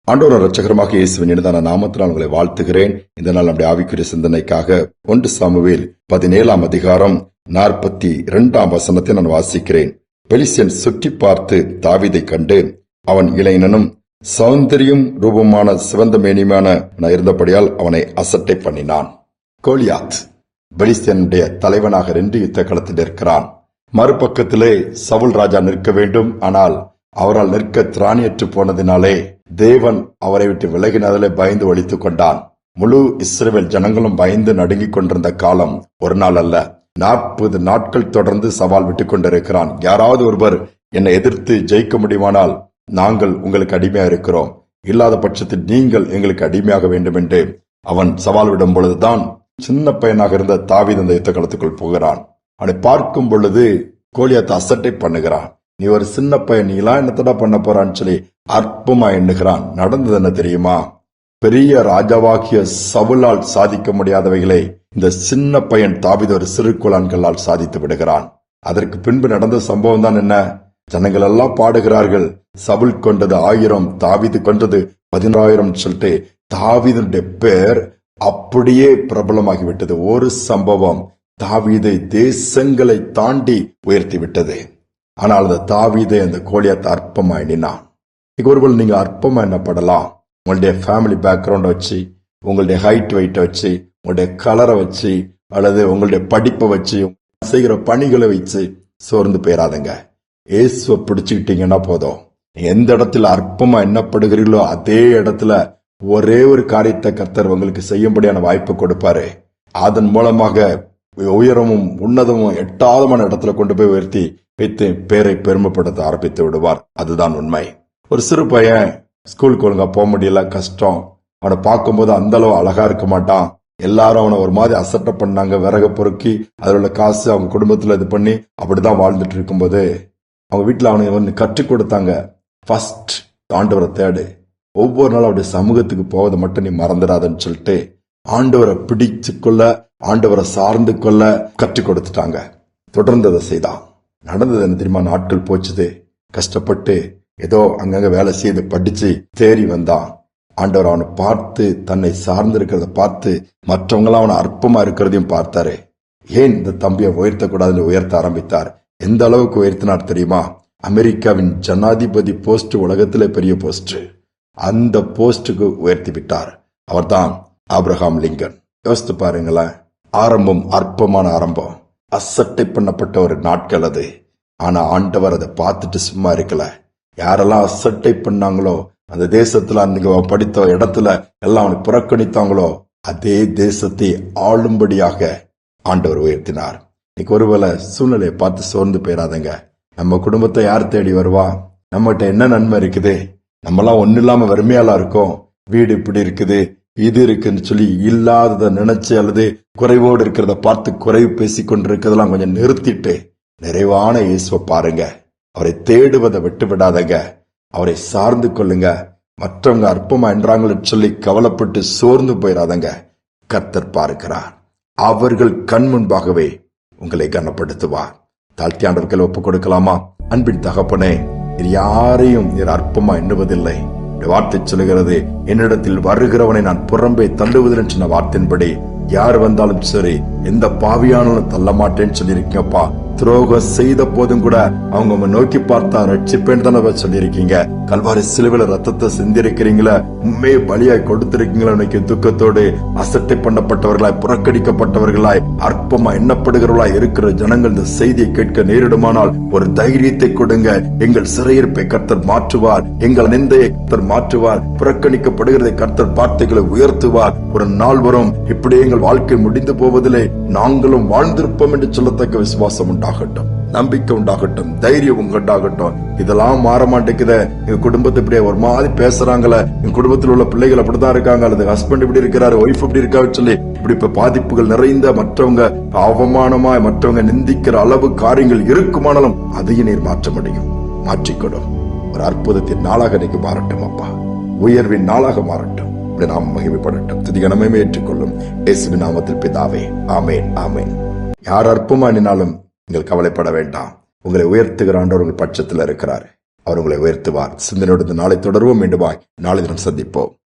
ஆண்டவர் இரட்சகரமாக இயேசுவின் இனிதான நாமத்தினால் உங்களை வாழ்த்துகிறேன். இந்த நாள் நம்முடைய ஆவிக்குரிய சிந்தனைக்காக 1 சாமுவேல் 17 அதிகாரம் 42 வசனத்தை நான் வாசிக்கிறேன். பெலிஸ்தியன் சுற்றி பார்த்து தாவீதை கண்டு அவன் இளைஞனும் சௌந்தரியம் ரூபமான சிவந்த மேனியுமான இருந்தபடியால் அவனை அசட்டை பண்ணினான். கோலியாத் பெலிஸ்தியனுடைய தலைவனாக 2 யுத்த களத்தில் இருக்கிறான். மறுபக்கத்திலே சவுல் ராஜா நிற்க வேண்டும். ஆனால் அவரால் நிற்க திராணியற்று போனதினாலே தேவன் அவரை விட்டு விலகினதிலே பயந்து ஒழித்துக் கொண்டான். முழு இஸ்ரவேல் ஜனங்களும் பயந்து நடுங்கிக் கொண்டிருந்த காலம் ஒரு நாள் அல்ல, 40 நாட்கள் தொடர்ந்து சவால் விட்டுக் கொண்டிருக்கிறான். யாராவது ஒருவர் என்னை எதிர்த்து ஜெயிக்க முடியுமானால் நாங்கள் உங்களுக்கு அடிமையா இருக்கிறோம், இல்லாத பட்சத்தில் நீங்கள் எங்களுக்கு அடிமையாக வேண்டும் என்று அவன் சவால் விடும் பொழுதுதான் சின்ன பையனாக இருந்த தாவீது அந்த யுத்த களத்துக்குள் போகிறான். அவனை பார்க்கும் பொழுது கோலியாத் அசட்டை பண்ணுகிறான். நீ ஒரு சின்ன பையன், நீலாம் என்னத்தடா பண்ண போறான்னு சொல்லி அற்பமா எண்ணுகிறான். நடந்தது என்ன தெரியுமா? பெரிய ராஜாவாகிய சவுலால் சாதிக்க முடியாதவைகளை இந்த சின்ன பையன் தாவீது ஒரு சிறு குழான்களால் சாதித்து விடுகிறான். அதற்கு பின்பு நடந்த சம்பவம் தான் என்ன? ஜனங்கள் எல்லாம் பாடுகிறார்கள், சவுல் கொண்டது 1000, தாவீது கொண்டது 11000 சொல்லிட்டு தாவீதுடைய பேர் அப்படியே பிரபலமாகிவிட்டது. ஒரு சம்பவம் தாவீதை தேசங்களை தாண்டி உயர்த்தி விட்டது. ஆனால் அந்த தாவீதை அந்த கோலியாத் அற்பமா எண்ணினான். ஒருவேளை நீங்க அற்பமா எண்ணப்படலாம். உங்களுடைய ஃபேமிலி பேக்ரவுண்டை வச்சு, உங்களுடைய ஹைட் வெயிட்டை வச்சு, உங்களுடைய கலரை வச்சு, அல்லது உங்களுடைய படிப்பை வச்சு, செய்கிற பணிகளை வச்சு சோர்ந்து போயிடாதுங்க. இயேசுவை பிடிச்சுக்கிட்டீங்கன்னா போதும். எந்த இடத்துல அற்பமா எண்ணப்படுகிறீர்களோ அதே இடத்துல ஒரே ஒரு காரியத்தை கர்த்தர் உங்களுக்கு செய்யும்படியான வாய்ப்பு கொடுப்பாரு. அதன் மூலமாக உயரமும் உன்னதமும் எட்டாதமான இடத்துல கொண்டு போய் உயர்த்தி வைத்து பேரை பெருமைப்படுத்த ஆரம்பித்து விடுவார். அதுதான் உண்மை. ஒரு சிறு பையன் ஸ்கூலுக்கு ஒழுங்கா போக முடியல, கஷ்டம். அவனை பார்க்கும்போது அந்த அளவு அழகா இருக்க மாட்டான். எல்லாரும் அவனை ஒரு மாதிரி அசட்டை பண்ணாங்க. விறக பொறுக்கி அதில் உள்ள காசு அவங்க குடும்பத்துல இது பண்ணி அப்படிதான் வாழ்ந்துட்டு இருக்கும்போது அவங்க வீட்டுல அவனை கற்றுக் கொடுத்தாங்க, ஃபர்ஸ்ட் ஆண்டவரை தேடு, ஒவ்வொரு நாளும் அவருடைய சமூகத்துக்கு போவதை மட்டும் நீ மறந்துடாதன்னு சொல்லிட்டு ஆண்டவரை பிடிச்சு கொள்ள, ஆண்டவரை சார்ந்து கொள்ள கற்றுக் கொடுத்துட்டாங்க. தொடர்ந்து அதை செய்தான். நடந்தது என்ன தெரியுமா? நாட்கள் போச்சுது. கஷ்டப்பட்டு ஏதோ அங்கங்க வேலை செய்து படிச்சு தேறி வந்தான். ஆண்டவர் அவனை பார்த்து, தன்னை சார்ந்து இருக்கிறத பார்த்து, மற்றவங்களாம் அவனை அற்பமா இருக்கிறதையும் பார்த்தாரு. ஏன் இந்த தம்பியை உயர்த்தக்கூடாதுன்னு உயர்த்த ஆரம்பித்தார். எந்த அளவுக்கு உயர்த்தினார் தெரியுமா? அமெரிக்காவின் ஜனாதிபதி போஸ்ட் உலகத்திலே பெரிய போஸ்ட், அந்த போஸ்டுக்கு உயர்த்தி விட்டார். அவர்தான் ஆபிரகாம் லிங்கன். யோசித்து பாருங்களேன். ஆரம்பம் அற்பமான ஆரம்பம், அசட்டை பண்ணப்பட்ட ஒரு நாட்கள் அது. ஆனா ஆண்டவர் அதை பார்த்துட்டு சும்மா இருக்கல. யாரெல்லாம் அசட்டை பண்ணாங்களோ, அந்த தேசத்துல அன்னைக்கு படித்த இடத்துல எல்லாம் அவனை புறக்கணித்தாங்களோ, அதே தேசத்தை ஆளும்படியாக ஆண்டவர் உயர்த்தினார். இன்னைக்கு ஒருவேளை சூழ்நிலையை பார்த்து சோர்ந்து போயிடாதங்க. நம்ம குடும்பத்தை யார் தேடி வருவா? நம்மகிட்ட என்ன நன்மை இருக்குது? நம்மலாம் ஒன்னும் இல்லாம வறுமையாலாம் இருக்கோம். வீடு இப்படி இருக்குது, இது இருக்குன்னு சொல்லி இல்லாததை நினைச்சு அல்லது குறைவோடு இருக்கிறத பார்த்து குறைவு பேசி கொண்டிருக்கிறதெல்லாம் கொஞ்சம் நிறுத்திட்டு நிறைவான இயேசுவை பாருங்க. அவரை தேடுவதை விட்டு விடாதங்க. அவரை சார்ந்து கொள்ளுங்க. மற்றவங்க அற்பமா என்றாங்கன்னு சொல்லி கவலைப்பட்டு சோர்ந்து போயிடாதங்க. கர்த்தர் பார்க்கிறார். அவர்கள் கண் முன்பாகவே உங்களை கனப்படுத்துவார். தாழ்த்தி ஆண்டவர்கள் ஒப்புக் கொடுக்கலாமா? அன்பின் தகப்பனே, யாரையும் நீர் அற்பமா எண்ணுவதில்லை. வார்த்தை சொல்லுகிறது, என்னிடத்தில் வருகிறவனை நான் புறம்பே தள்ளுவதில் சொன்ன வார்த்தையின்படி யார் வந்தாலும் சரி, எந்த பாவியானாலும் தள்ள மாட்டேன்னு சொல்லியிருக்கீங்கப்பா. துரோகம் செய்த போதும் கூட அவங்க நோக்கி பார்த்தா ரட்சிப்பேன் தானே சொல்லியிருக்கீங்க. கல்வாரி சிலுவையில ரத்தத்தை சிந்திருக்கிறீங்களா, உண்மையை பலியாய் கொடுத்திருக்கீங்களா? இன்னைக்கு துக்கத்தோடு அசட்டை பண்ணப்பட்டவர்களாய், புறக்கணிக்கப்பட்டவர்களாய், அற்பமா எண்ணப்படுகிறவர்களாய் இருக்கிற ஜனங்கள் இந்த செய்தியை கேட்க நேரிடுமானால் ஒரு தைரியத்தை கொடுங்க. எங்கள் சிறையிருப்பை கர்த்தர் மாற்றுவார், எங்கள் நிந்தையை கர்த்தர் மாற்றுவார், புறக்கணிக்கப்படுகிறதை கர்த்தர் வார்த்தைகளை உயர்த்துவார். ஒரு நாள் வரும், இப்படி எங்கள் வாழ்க்கை முடிந்து போவதிலே நாங்களும் வாழ்ந்திருப்போம் என்று சொல்லத்தக்க விசுவாசம் உண்டாகட்டும், நம்பிக்கை உண்டாகட்டும், தைரியம் உண்டாகட்டும். இதெல்லாம் மாற மாட்டேங்குது. எங்க குடும்பத்தை இப்படியே ஒரு மாதிரி பேசுறாங்களே, எங்க குடும்பத்தில் உள்ள பிள்ளைகள் அப்படிதான் இருக்காங்க, அல்லது ஹஸ்பண்ட் இப்படி இருக்கிறாரு, ஒய்ஃப் இப்படி இருக்கான்னு சொல்லி இப்படி இப்ப பாதிப்புகள் நிறைந்த, மற்றவங்க அவமானமாய் மற்றவங்க நிந்திக்கிற அளவு காரியங்கள் இருக்குமானாலும் அதையும் நீர் மாற்ற முடியும். மாற்றிக்கொடும். ஒரு அற்புதத்தின் நாளாக இன்னைக்கு மாறட்டும் அப்பா. உயர்வின் நாளாக மாறட்டும். நாம் மகிமைப்படட்டும். துதிகனமே ஏற்றுக்கொள்ளும் இயேசுவின் நாமத்தில் பிதாவே, ஆமேன், ஆமேன். யார் அற்பமா எண்ணினாலும் நீங்கள் கவலைப்பட வேண்டாம். உங்களை உயர்த்துகிற ஆண்டவர் உங்கள் பட்சத்தில் இருக்கிறார். அவர் உங்களை உயர்த்துவார். சிந்தனையோடு நாளை தொடர்வோம். மீண்டுமாய் நாளை தினம் சந்திப்போம்.